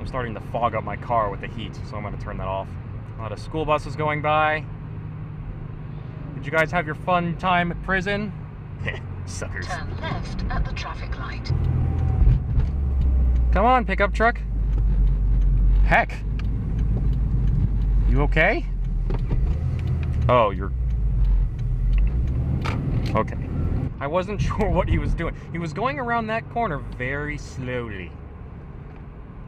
I'm starting to fog up my car with the heat, so I'm going to turn that off. A lot of school buses going by. Did you guys have your fun time at prison? Suckers. Turn left at the traffic light. Come on, pickup truck. Heck. You okay? Oh, you're... Okay. I wasn't sure what he was doing. He was going around that corner very slowly.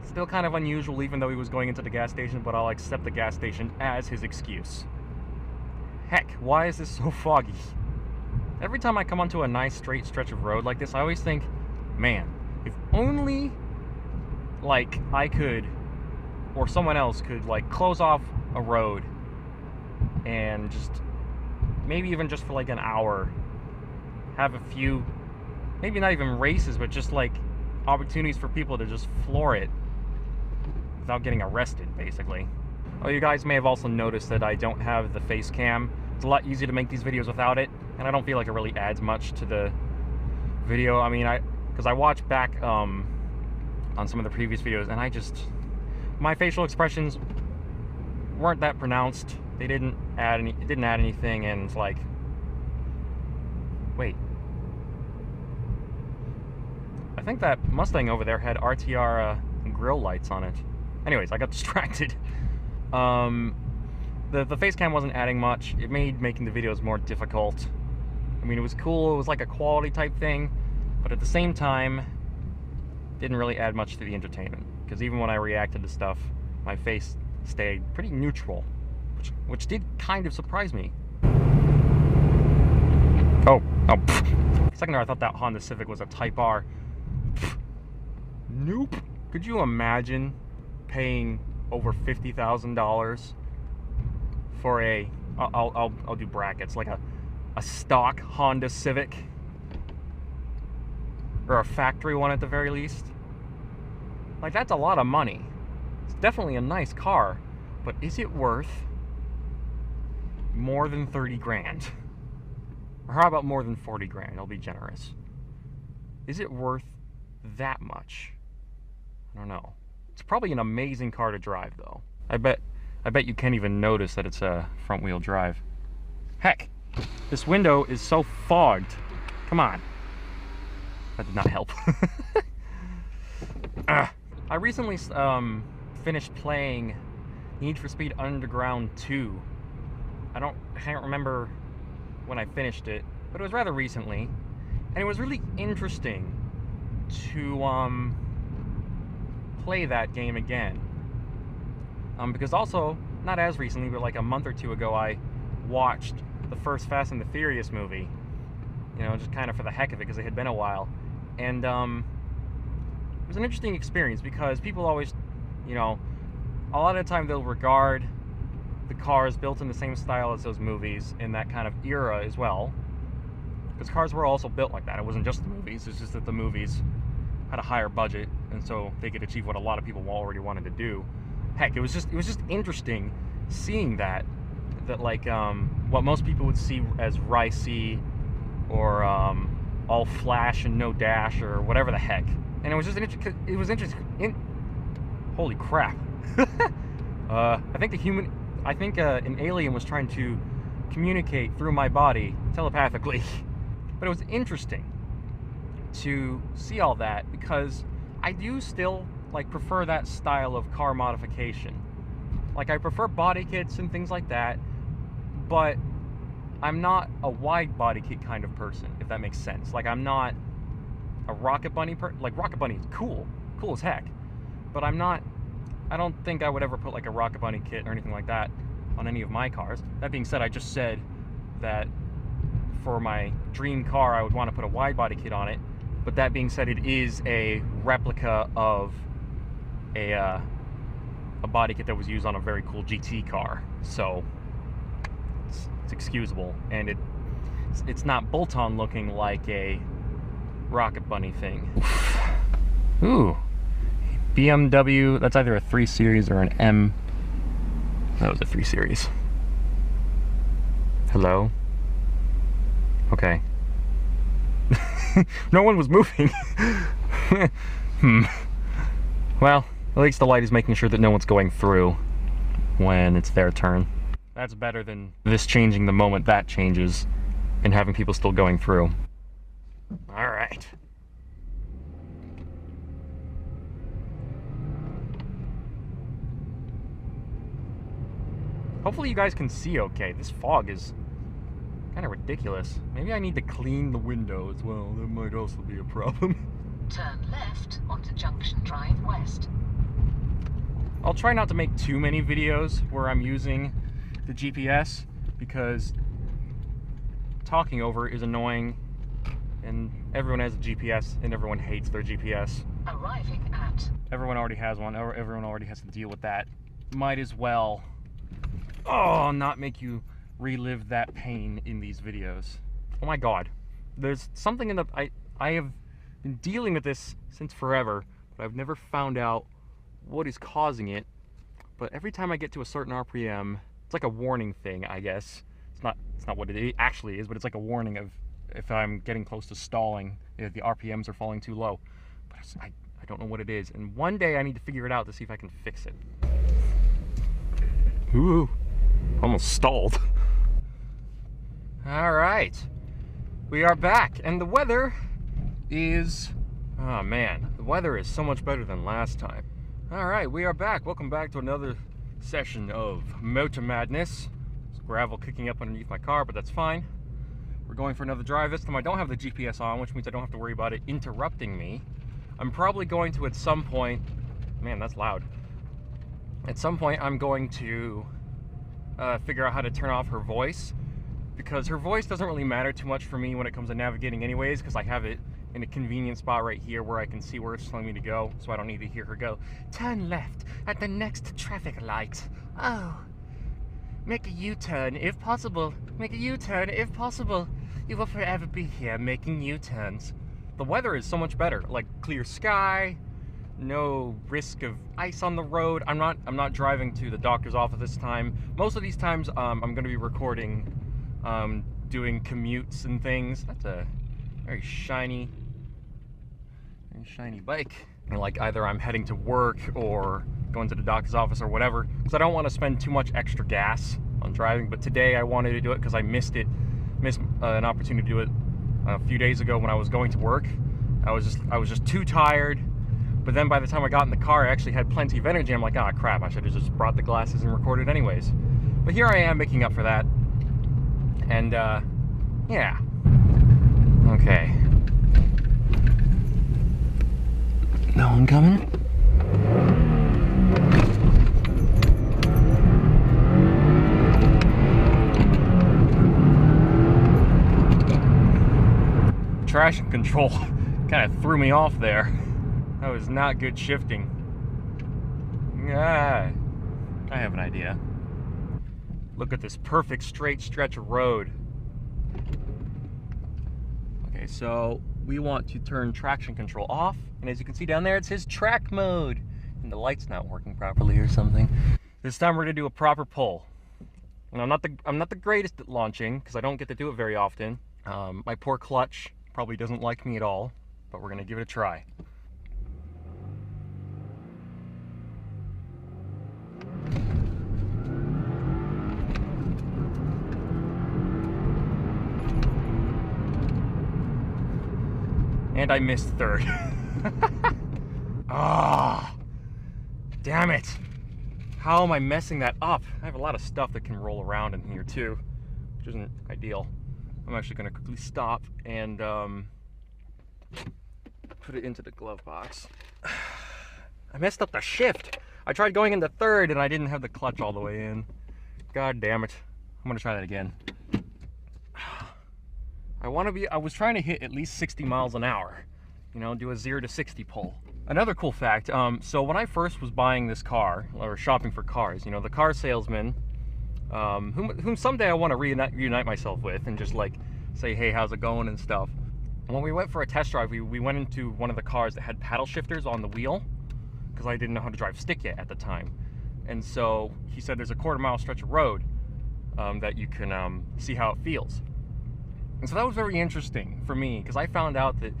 Still kind of unusual, even though he was going into the gas station, but I'll accept the gas station as his excuse. Heck, why is this so foggy? Every time I come onto a nice straight stretch of road like this, I always think, man, if only, like, I could, or someone else could, like, close off a road and just, maybe even just for like an hour, have a few, maybe not even races, but just like opportunities for people to just floor it without getting arrested, basically. Oh, you guys may have also noticed that I don't have the face cam. It's a lot easier to make these videos without it, and I don't feel like it really adds much to the video. I mean, because I watched back on some of the previous videos, and my facial expressions weren't that pronounced. They didn't add anything, and it's like, wait. I think that Mustang over there had RTR grill lights on it. Anyways, I got distracted. The face cam wasn't adding much. It made making the videos more difficult. I mean, it was cool. It was like a quality type thing, but at the same time, didn't really add much to the entertainment. Because even when I reacted to stuff, my face stayed pretty neutral, which did kind of surprise me. Oh, for a second there I thought that Honda Civic was a Type R. Nope. Could you imagine paying over $50,000 for a, I'll do brackets, like a stock Honda Civic? Or a factory one at the very least? Like, that's a lot of money. It's definitely a nice car, but is it worth more than 30 grand? Or how about more than 40 grand? I'll be generous. Is it worth that much? I don't know. It's probably an amazing car to drive, though. I bet you can't even notice that it's a front-wheel drive. Heck, this window is so fogged. Come on. That did not help. I recently finished playing Need for Speed Underground 2. I can't remember when I finished it, but it was rather recently, and it was really interesting to play that game again. Because also, not as recently, but like a month or two ago, I watched the first Fast and the Furious movie. You know, just kind of for the heck of it, because it had been a while. And it was an interesting experience, because people always, you know, a lot of the time they'll regard the cars built in the same style as those movies in that kind of era as well. Because cars were also built like that. It wasn't just the movies, it's just that the movies had a higher budget, and so they could achieve what a lot of people already wanted to do. Heck, it was just interesting seeing that like what most people would see as ricey or all flash and no dash or whatever the heck. And it was just interesting. Holy crap. I think an alien was trying to communicate through my body telepathically. But it was interesting to see all that, because I do still like prefer that style of car modification. Like, I prefer body kits and things like that, but I'm not a wide body kit kind of person, if that makes sense. Like, I'm not a Rocket Bunny like, Rocket Bunny is cool as heck, but I don't think I would ever put like a Rocket Bunny kit or anything like that on any of my cars. That being said, I just said that for my dream car I would want to put a wide body kit on it, but that being said, it is a replica of a body kit that was used on a very cool GT car, so it's excusable, and it's not bolt-on looking like a Rocket Bunny thing. Ooh, BMW, that's either a 3 Series or an M. That was a 3 Series. Hello? Okay. No one was moving. Well, At least the light is making sure that no one's going through when it's their turn. That's better than this changing the moment that changes and having people still going through. All right. Hopefully you guys can see okay. This fog is kind of ridiculous. Maybe I need to clean the window as well. That might also be a problem. Turn left onto Junction Drive West. I'll try not to make too many videos where I'm using the GPS because talking over is annoying and everyone has a GPS and everyone hates their GPS. Arriving at. Everyone already has one. Everyone already has to deal with that. Might as well, not make you relive that pain in these videos. Oh my god. There's something in the... I have been dealing with this since forever, but I've never found out what is causing it. But every time I get to a certain RPM, it's like a warning thing, I guess. It's not what it actually is, but it's like a warning of if I'm getting close to stalling, if the RPMs are falling too low. But I don't know what it is. And one day I need to figure it out to see if I can fix it. Ooh, almost stalled. All right, we are back, and the weather is, oh man, the weather is so much better than last time. All right, we are back. Welcome back to another session of Motor Madness. There's gravel kicking up underneath my car, but that's fine. We're going for another drive. This time I don't have the GPS on, which means I don't have to worry about it interrupting me. I'm probably going to, at some point, man, that's loud. At some point, I'm going to figure out how to turn off her voice, because her voice doesn't really matter too much for me when it comes to navigating anyways, because I have it in a convenient spot right here where I can see where it's telling me to go, so I don't need to hear her go, "Turn left at the next traffic light. Oh, make a U-turn if possible. Make a U-turn if possible. You will forever be here making U-turns." The weather is so much better, like clear sky, no risk of ice on the road. I'm not driving to the doctor's office this time. Most of these times I'm going to be recording, doing commutes and things. That's a very shiny bike. And like either I'm heading to work or going to the doctor's office or whatever, because I don't want to spend too much extra gas on driving. But today I wanted to do it because I missed an opportunity to do it a few days ago when I was going to work. I was just too tired. But then by the time I got in the car, I actually had plenty of energy. I'm like, ah, crap, I should have just brought the glasses and recorded anyways. But here I am making up for that. And, yeah. Okay. No one coming? Traction control kind of threw me off there. That was not good shifting. I have an idea. Look at this perfect straight stretch of road. Okay, so we want to turn traction control off, and as you can see down there, it says track mode, and the light's not working properly or something. This time we're gonna do a proper pull. And I'm not the greatest at launching because I don't get to do it very often. My poor clutch probably doesn't like me at all, but we're gonna give it a try. And I missed third. Ah, damn it. How am I messing that up? I have a lot of stuff that can roll around in here too, which isn't ideal. I'm actually gonna quickly stop and put it into the glove box. I messed up the shift. I tried going into third and I didn't have the clutch all the way in. God damn it. I'm gonna try that again. I was trying to hit at least 60 miles an hour, you know, do a 0 to 60 pull. Another cool fact, so when I first was buying this car, or shopping for cars, you know, the car salesman, whom someday I want to reunite myself with and just like say, hey, how's it going and stuff. When we went for a test drive, we went into one of the cars that had paddle shifters on the wheel, because I didn't know how to drive stick yet at the time. And so he said there's a quarter-mile stretch of road that you can see how it feels. And so that was very interesting for me, because I found out that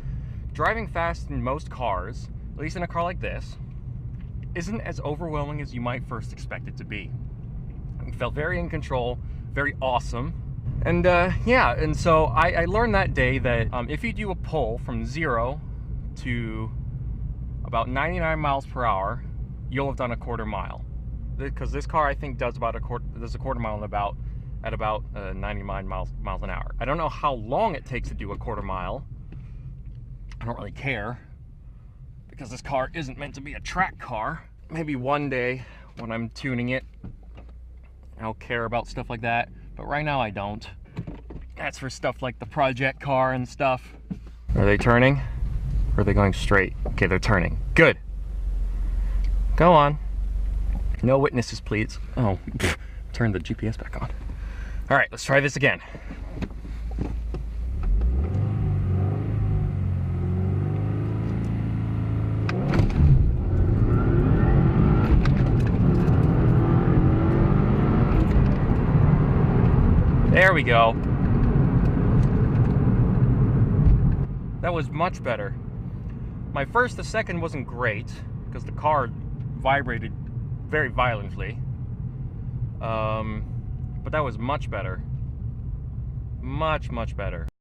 driving fast in most cars, at least in a car like this, isn't as overwhelming as you might first expect it to be. It felt very in control, very awesome. And yeah, and so I learned that day that if you do a pull from 0 to about 99 miles per hour, you'll have done a quarter mile. Because this car, I think, does a quarter mile at about 99 miles an hour. I don't know how long it takes to do a quarter mile. I don't really care, because this car isn't meant to be a track car. Maybe one day when I'm tuning it, I'll care about stuff like that, but right now I don't. That's for stuff like the project car and stuff. Are they turning? Or are they going straight? Okay, they're turning. Good. Go on. No witnesses, please. Oh, turn the GPS back on. All right, let's try this again. There we go. That was much better. My first to second wasn't great because the car vibrated very violently. But that was much better. Much better.